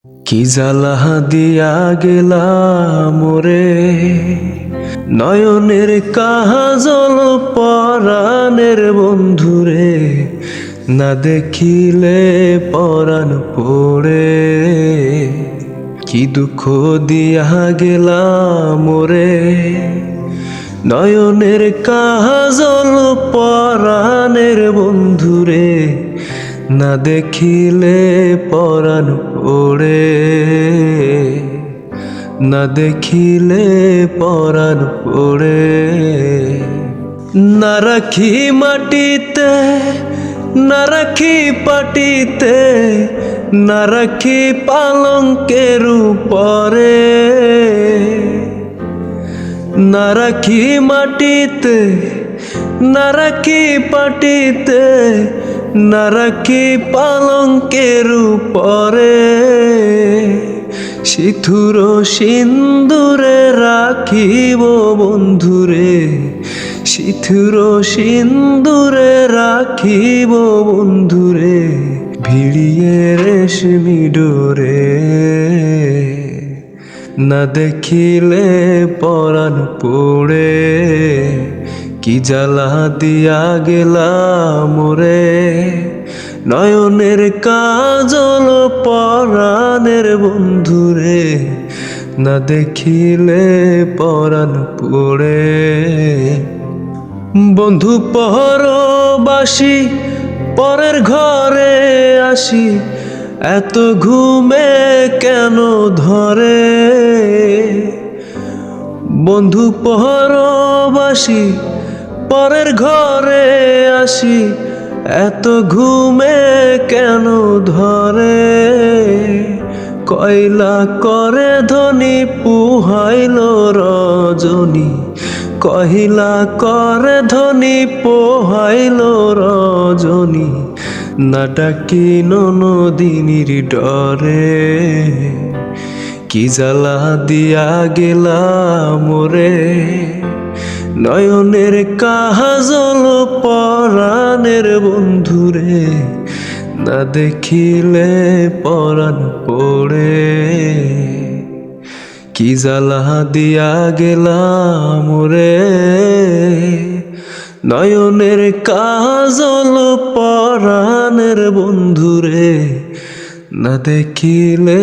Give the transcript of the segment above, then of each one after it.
কি জ্বালা দিয়া গেলা মোরে, নয়নের কাজল পরাণের বন্ধুরে, না দেখিলে পরাণ পড়ে। কি দুঃখ দিয়া গেলা মোরে, নয়নের কাজল পরাণের বন্ধুরে, না দেখিলে পরাণ পড়ে, না দেখিলে পরাণ পড়ে। না রাখি মাটিতে, না রাখি পাটিতে, না রাখি পালঙ্কের উপরে, না রাখি মাটিতে, না রাখি পাটিতে, না রাখি পালঙ্কের উপরে। সিঁথুর সিন্দুরে রাখিব বন্ধুরে, সিঁথুর সিন্দুরে রাখিব বন্ধুরে, ভিড়িয়ে রেশমি ডোরে। না দেখিলে পরাণ পড়ে, কি জ্বালা দিয়া গেলা মোরে, নয়নের কাজল পরাণের বন্ধুরে, না দেখিলে পরাণ পড়ে। বন্ধু পরবাসী পরের ঘরে আসি, এত ঘুমে কেন ধরে। বন্ধু পরবাসী পরের ঘরে আসি, এত ঘুমে কেন ধরে। কয়লা করে ধনী পুহাইল রজনী, কহিলা করে ধনী পোহাইল রজনী, না ডাকি নদিনীর ডরে। কি জ্বালা দিয়া গেলা মোরে, নয়নের কাজল পরাণের বন্ধুরে, না দেখিলে পরাণ পড়ে। কি জ্বালা দিয়া গেলা মোরে, নয়নের কাজল পরাণের বন্ধুরে, না দেখিলে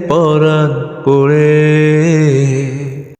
পরাণ পড়ে।